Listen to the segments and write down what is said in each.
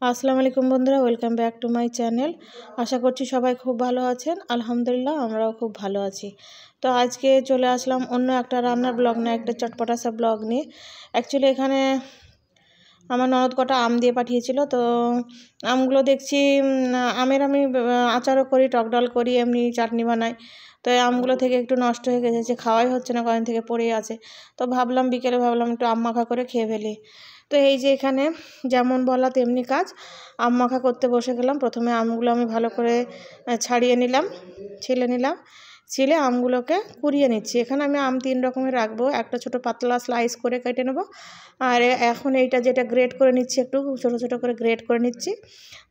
আসসালামু আলাইকুম বন্ধুরা, welcome back to my channel. আশা করছি সবাই খুব ভালো আছেন। আলহামদুলিল্লাহ আমরাও খুব ভালো আছি। তো আজকে চলে আসলাম অন্য একটা রান্নার ব্লগ নিয়ে, একটা চটপটাসা ব্লগ নিয়ে। অ্যাকচুয়ালি এখানে আমার ননদ কটা আম দিয়ে পাঠিয়েছিল। তো আমগুলো দেখছি আমের আমি আচারও করি, টক ডাল করি, এমনি চাটনি বানাই। তো এই আমগুলো থেকে একটু নষ্ট হয়ে গেছে, খাওয়াই হচ্ছে না, কদিন থেকে পড়েই আছে। তো বিকেলে ভাবলাম একটু আম মাখা করে খেয়ে ফেলি। তো এই যে এখানে যেমন বলা তেমনি কাজ, আম মাখা করতে বসে গেলাম। প্রথমে আমগুলো আমি ভালো করে ছাড়িয়ে নিলাম, ছিলে আমগুলোকে কুড়িয়ে নিচ্ছি। এখানে আমি আম 3 রকমের রাখবো। একটা ছোট পাতলা স্লাইস করে কেটে নেব, আর এখন এইটা যেটা গ্রেট করে নিচ্ছি, একটু ছোট ছোট করে গ্রেট করে নিচ্ছি।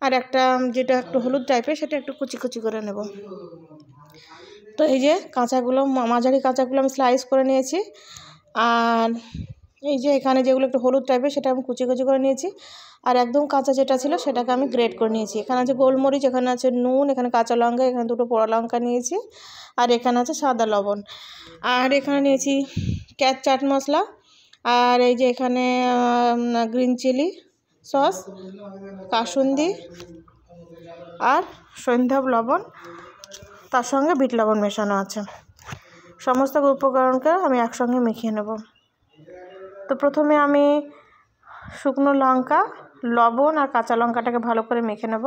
আর একটা যেটা একটু হলুদ টাইপের, সেটা একটু কুচি কুচি করে নেব। তো এই যে কাঁচাগুলো, মাঝারি কাঁচাগুলো আমি স্লাইস করে নিয়েছি। আর এই যে এখানে যেগুলো একটু হলুদ টাইপের, সেটা আমি কুচি কুচি করে নিয়েছি। আর একদম কাঁচা যেটা ছিল সেটাকে আমি গ্রেট করে নিয়েছি। এখানে আছে গোলমরিচ, এখানে আছে নুন, এখানে কাঁচা লঙ্কা, এখানে 2টো পোড়া লঙ্কা নিয়েছি, আর এখানে আছে সাদা লবণ। আর এখানে নিয়েছি চাট মশলা, আর এই যে এখানে গ্রিন চিলি সস, কাসুন্দি আর সৈন্ধব লবণ, তার সঙ্গে বিট লবণ মেশানো আছে। সমস্ত উপকরণকে আমি একসঙ্গে মিশিয়ে নেব। তো প্রথমে আমি শুকনো লঙ্কা, লবণ আর কাঁচা লঙ্কাটাকে ভালো করে মেখে নেব।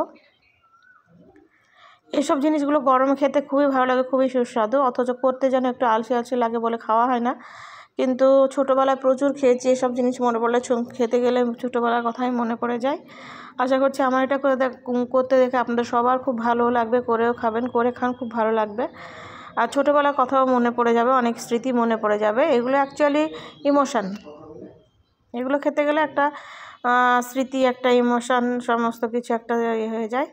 এইসব জিনিসগুলো গরমে খেতে খুবই ভালো লাগে, খুবই সুস্বাদু। অথচ করতে যেন একটু আলসে আলসে লাগে বলে খাওয়া হয় না। কিন্তু ছোটোবেলায় প্রচুর খেয়েছি এসব জিনিস, মনে পড়লে খেতে গেলে ছোটোবেলার কথাই মনে পড়ে যায়। আশা করছি আমার এটা করতে দেখে আপনাদের সবার খুব ভালো লাগবে, করেও খাবেন, করে খান, খুব ভালো লাগবে। আর ছোটোবেলার কথাও মনে পড়ে যাবে, অনেক স্মৃতি মনে পড়ে যাবে। এগুলো অ্যাকচুয়ালি ইমোশান। এগুলো খেতে গেলে একটা স্মৃতি, একটা ইমোশান, সমস্ত কিছু একটা হয়ে যায়।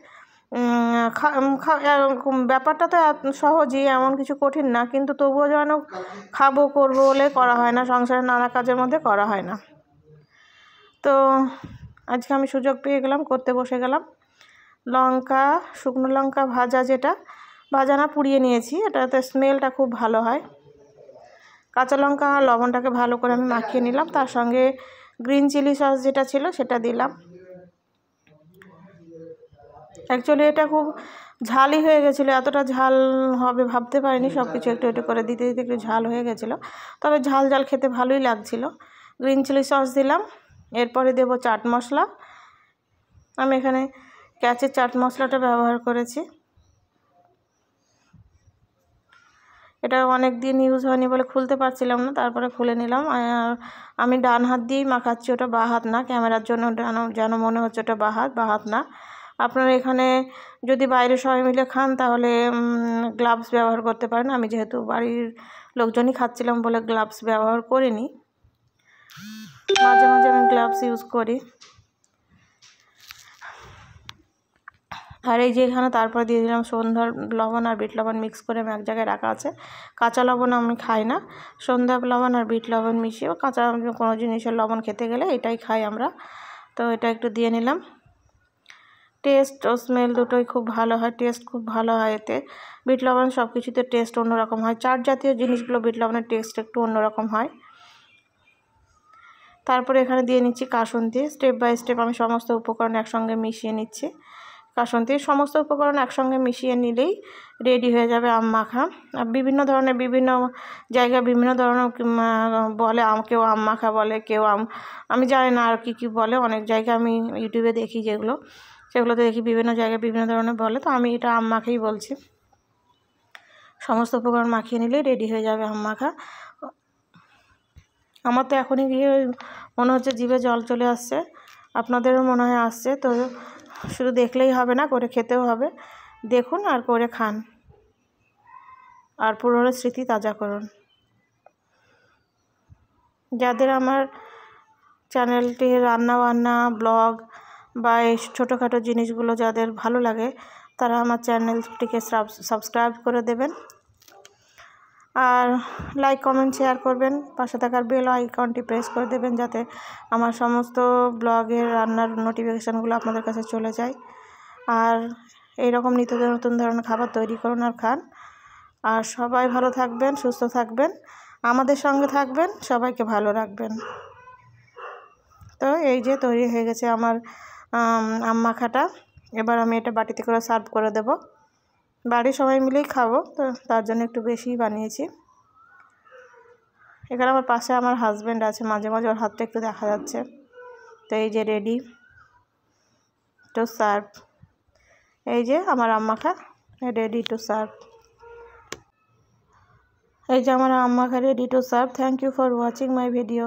ব্যাপারটা তো সহজই, এমন কিছু কঠিন না, কিন্তু তবুও যেন করবো বলে করা হয় না, সংসারের নানা কাজের মধ্যে করা হয় না। তো আজকে আমি সুযোগ পেয়ে গেলাম, করতে বসে গেলাম। শুকনো লঙ্কা ভাজা না, পুড়িয়ে নিয়েছি, এটাতে স্মেলটা খুব ভালো হয়। কাঁচা লঙ্কা আর লবণটাকে ভালো করে আমি মাখিয়ে নিলাম, তার সঙ্গে গ্রিন চিলি সস যেটা ছিল সেটা দিলাম। অ্যাকচুয়ালি এটা খুব ঝালই হয়ে গেছিলো, এতটা ঝাল হবে ভাবতে পারিনি। সব কিছু একটু একটু করে দিতে দিতে একটু ঝাল হয়ে গেছিলো, তবে ঝাল খেতে ভালোই লাগছিল। গ্রিন চিলি সস দিলাম, এরপরে দেবো চাট মশলা। আমি এখানে ক্যাচের চাট মশলাটা ব্যবহার করেছি। এটা অনেক দিন ইউজ হয়নি বলে খুলতে পারছিলাম না, তারপরে খুলে নিলাম। আমি ডান হাত দিয়েই মাখাচ্ছি, ওটা বাঁ হাত না। ক্যামেরার জন্য যেন মনে হচ্ছে ওটা বাঁ হাত না। আপনারা এখানে যদি বাইরে সবাই মিলে খান তাহলে গ্লাভস ব্যবহার করতে পারেন। আমি যেহেতু বাড়ির লোকজনই খাচ্ছিলাম বলে গ্লাভস ব্যবহার করিনি, মাঝে মাঝে আমি গ্লাভস ইউজ করি। আর এই যে এখানে তারপর দিয়ে দিলাম সন্ধ্যার লবণ আর বিট লবণ মিক্স করে আমি এক জায়গায় রাখা আছে। কাঁচা লবণ আমি খাই না, সন্ধ্যার লবণ আর বিট লবণ মিশিয়ে, কাঁচা কোনো জিনিসের লবণ খেতে গেলে এটাই খাই আমরা। তো এটা একটু দিয়ে নিলাম। টেস্ট ও স্মেল দুটোই খুব ভালো হয়, টেস্ট খুব ভালো হয় এতে। বিট লবণ সব কিছুতে টেস্ট অন্যরকম হয়, চাট জাতীয় জিনিসগুলো বিট লবণের টেস্ট একটু অন্যরকম হয়। তারপরে এখানে দিয়ে নিচ্ছি কাসুন্দি। স্টেপ বাই স্টেপ আমি সমস্ত উপকরণ একসঙ্গে মিশিয়ে নিচ্ছি। কাসুন্দির সমস্ত উপকরণ একসঙ্গে মিশিয়ে নিলেই রেডি হয়ে যাবে আম মাখা। বিভিন্ন জায়গায় বিভিন্ন ধরনের বলে, কেউ আম মাখা বলে, কেউ আমি জানি না আর কি বলে। অনেক জায়গায় আমি ইউটিউবে দেখি সেগুলোতে দেখি বিভিন্ন জায়গায় বিভিন্ন ধরনের বলে। তো আমি এটা আম মাখাই বলছি। সমস্ত উপকরণ মাখিয়ে নিলেই রেডি হয়ে যাবে আম মাখা। আমার তো এখনই গিয়ে মনে হচ্ছে জিভে জল চলে আসছে, আপনাদেরও মনে হয় আসছে। তো শুধু দেখলেই হবে না, করে খেতেও হবে। দেখুন আর করে খান, আর পুরনো স্মৃতি তাজা করুন। যাদের আমার চ্যানেলটি রান্না ব্লগ বা এই ছোটোখাটো জিনিসগুলো যাদের ভালো লাগে, তারা আমার চ্যানেলটিকে সাবস্ক্রাইব করে দেবেন, আর লাইক কমেন্ট শেয়ার করবেন। পাশে থাকার বেল আইকনটি প্রেস করে দেবেন, যাতে আমার সমস্ত ব্লগের রান্নার নোটিফিকেশানগুলো আপনাদের কাছে চলে যায়। আর এইরকম নিত্য নতুন ধরনের খাবার তৈরি করুন আর খান। আর সবাই ভালো থাকবেন, সুস্থ থাকবেন, আমাদের সঙ্গে থাকবেন, সবাইকে ভালো রাখবেন। তো এই যে তৈরি হয়ে গেছে আমার আম মাখাটা। এবার আমি এটা বাটিতে করে সার্ভ করে দেব। বাড়ির সবাই মিলেই খাবো, তো তার জন্য একটু বেশিই বানিয়েছি। এখানে আমার পাশে আমার হাজব্যান্ড আছে, মাঝে মাঝে ওর হাতটা একটু দেখা যাচ্ছে। তো এই যে রেডি টু সার্ভ, এই যে আমার আম মাখা রেডি টু সার্ভ। এই যে আমার আম মাখা ready to serve. Thank you for watching my video.